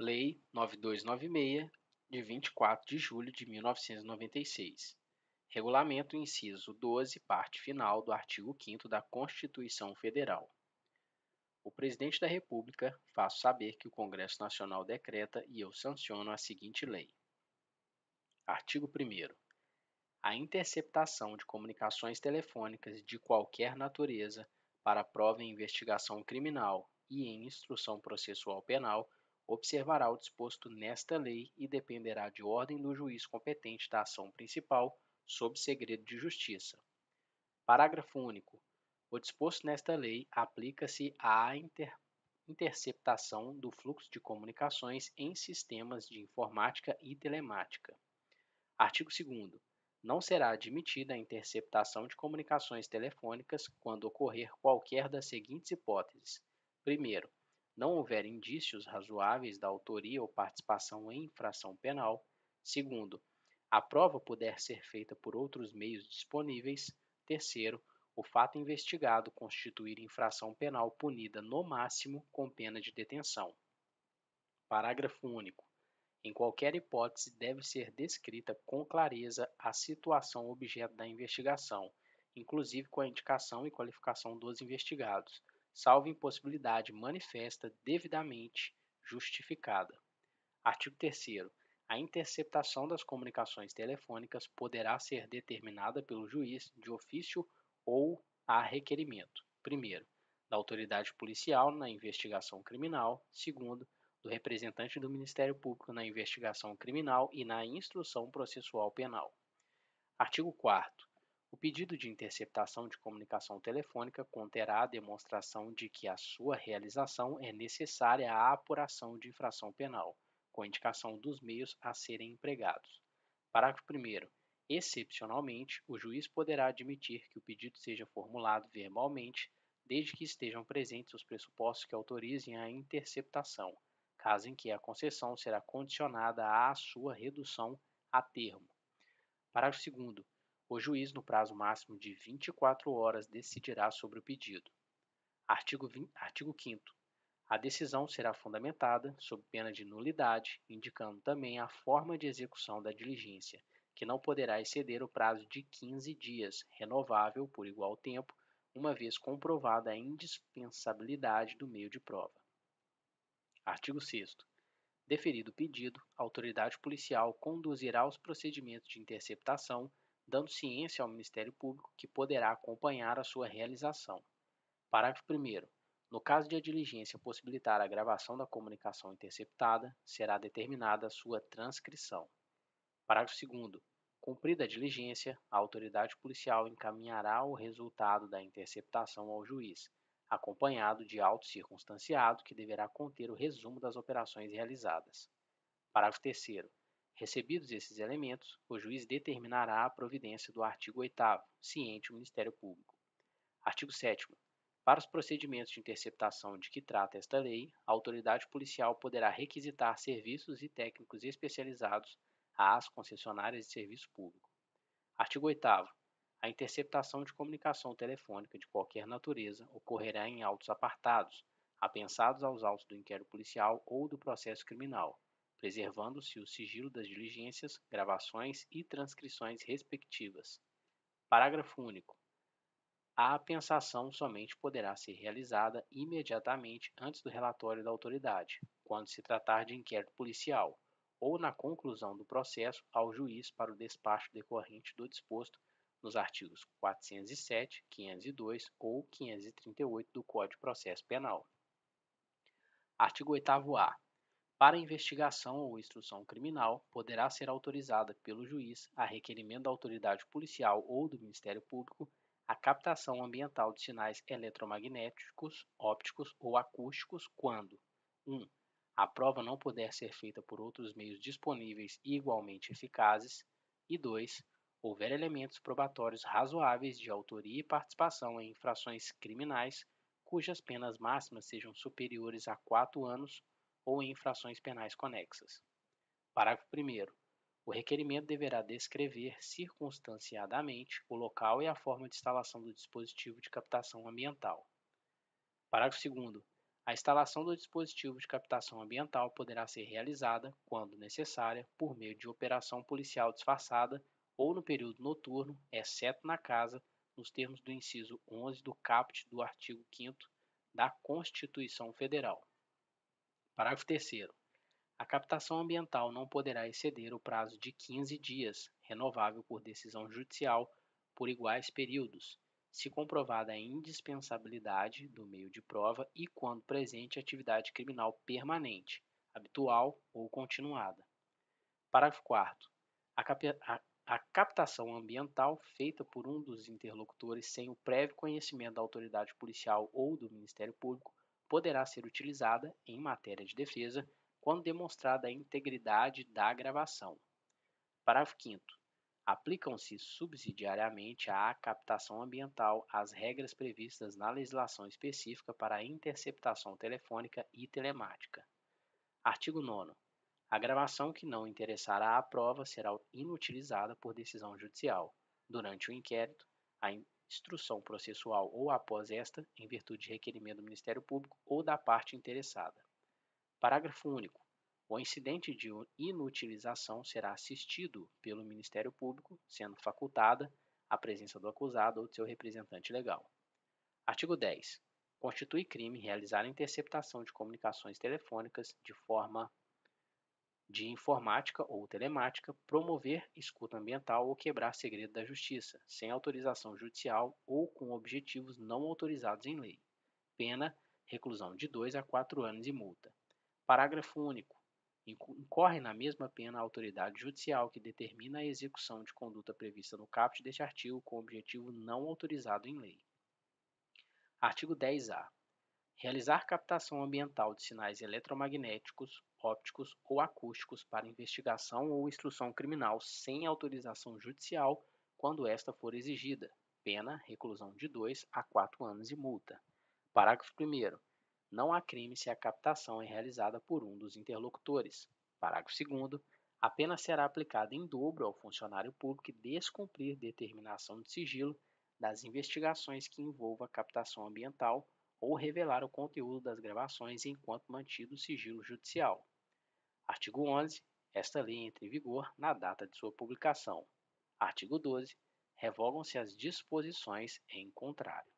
Lei 9296, de 24 de julho de 1996. Regulamento inciso 12, parte final do artigo 5º da Constituição Federal. O Presidente da República faz saber que o Congresso Nacional decreta e eu sanciono a seguinte lei. Artigo 1º. A interceptação de comunicações telefônicas de qualquer natureza para prova em investigação criminal e em instrução processual penal observará o disposto nesta lei e dependerá de ordem do juiz competente da ação principal, sob segredo de justiça. Parágrafo único. O disposto nesta lei aplica-se à interceptação do fluxo de comunicações em sistemas de informática e telemática. Artigo 2º. Não será admitida a interceptação de comunicações telefônicas quando ocorrer qualquer das seguintes hipóteses. Primeiro, não houver indícios razoáveis da autoria ou participação em infração penal. Segundo, a prova puder ser feita por outros meios disponíveis. Terceiro, o fato investigado constituir infração penal punida no máximo com pena de detenção. Parágrafo único. Em qualquer hipótese, deve ser descrita com clareza a situação objeto da investigação, inclusive com a indicação e qualificação dos investigados, salvo impossibilidade manifesta devidamente justificada. Artigo 3º. A interceptação das comunicações telefônicas poderá ser determinada pelo juiz de ofício ou a requerimento. Primeiro, da autoridade policial na investigação criminal. Segundo, do representante do Ministério Público na investigação criminal e na instrução processual penal. Artigo 4º. O pedido de interceptação de comunicação telefônica conterá a demonstração de que a sua realização é necessária à apuração de infração penal, com indicação dos meios a serem empregados. Parágrafo 1º. Excepcionalmente, o juiz poderá admitir que o pedido seja formulado verbalmente, desde que estejam presentes os pressupostos que autorizem a interceptação, caso em que a concessão será condicionada à sua redução a termo. Parágrafo 2º. O juiz, no prazo máximo de 24 horas, decidirá sobre o pedido. Artigo 5º. A decisão será fundamentada, sob pena de nulidade, indicando também a forma de execução da diligência, que não poderá exceder o prazo de 15 dias, renovável por igual tempo, uma vez comprovada a indispensabilidade do meio de prova. Artigo 6º. Deferido o pedido, a autoridade policial conduzirá os procedimentos de interceptação, dando ciência ao Ministério Público, que poderá acompanhar a sua realização. Parágrafo 1º. No caso de a diligência possibilitar a gravação da comunicação interceptada, será determinada a sua transcrição. Parágrafo 2º. Cumprida a diligência, a autoridade policial encaminhará o resultado da interceptação ao juiz, acompanhado de auto circunstanciado que deverá conter o resumo das operações realizadas. Parágrafo 3º. Recebidos esses elementos, o juiz determinará a providência do artigo 8º, ciente o Ministério Público. Artigo 7º. Para os procedimentos de interceptação de que trata esta lei, a autoridade policial poderá requisitar serviços e técnicos especializados às concessionárias de serviço público. Artigo 8º. A interceptação de comunicação telefônica de qualquer natureza ocorrerá em autos apartados, apensados aos autos do inquérito policial ou do processo criminal, preservando-se o sigilo das diligências, gravações e transcrições respectivas. Parágrafo único. A apensação somente poderá ser realizada imediatamente antes do relatório da autoridade, quando se tratar de inquérito policial, ou na conclusão do processo ao juiz para o despacho decorrente do disposto nos artigos 407, 502 ou 538 do Código de Processo Penal. Artigo 8º-A. Para investigação ou instrução criminal, poderá ser autorizada pelo juiz, a requerimento da autoridade policial ou do Ministério Público, a captação ambiental de sinais eletromagnéticos, ópticos ou acústicos quando 1. A prova não puder ser feita por outros meios disponíveis e igualmente eficazes, e 2. Houver elementos probatórios razoáveis de autoria e participação em infrações criminais, cujas penas máximas sejam superiores a 4 anos ou em infrações penais conexas. Parágrafo 1º. O requerimento deverá descrever circunstanciadamente o local e a forma de instalação do dispositivo de captação ambiental. Parágrafo 2º. A instalação do dispositivo de captação ambiental poderá ser realizada, quando necessária, por meio de operação policial disfarçada ou no período noturno, exceto na casa, nos termos do inciso 11 do caput do artigo 5º da Constituição Federal. Parágrafo 3º. A captação ambiental não poderá exceder o prazo de 15 dias, renovável por decisão judicial por iguais períodos, se comprovada a indispensabilidade do meio de prova e quando presente atividade criminal permanente, habitual ou continuada. Parágrafo 4º. A captação ambiental feita por um dos interlocutores sem o prévio conhecimento da autoridade policial ou do Ministério Público poderá ser utilizada, em matéria de defesa, quando demonstrada a integridade da gravação. Parágrafo 5º. Aplicam-se subsidiariamente à captação ambiental as regras previstas na legislação específica para a interceptação telefônica e telemática. Artigo 9º. A gravação que não interessará à prova será inutilizada por decisão judicial, durante o inquérito, a instrução processual ou após esta, em virtude de requerimento do Ministério Público ou da parte interessada. Parágrafo único. O incidente de inutilização será assistido pelo Ministério Público, sendo facultada a presença do acusado ou de seu representante legal. Artigo 10. Constitui crime realizar a interceptação de comunicações telefônicas de forma de informática ou telemática, promover escuta ambiental ou quebrar segredo da justiça, sem autorização judicial ou com objetivos não autorizados em lei. Pena, reclusão de 2 a 4 anos e multa. Parágrafo único. Incorre na mesma pena a autoridade judicial que determina a execução de conduta prevista no caput deste artigo com objetivo não autorizado em lei. Artigo 10-A. Realizar captação ambiental de sinais eletromagnéticos, ópticos ou acústicos para investigação ou instrução criminal sem autorização judicial, quando esta for exigida. Pena, reclusão de 2 a 4 anos e multa. Parágrafo 1º. Não há crime se a captação é realizada por um dos interlocutores. Parágrafo 2º. A pena será aplicada em dobro ao funcionário público que descumprir determinação de sigilo das investigações que envolva a captação ambiental ou revelar o conteúdo das gravações enquanto mantido o sigilo judicial. Artigo 11. Esta lei entra em vigor na data de sua publicação. Artigo 12. Revogam-se as disposições em contrário.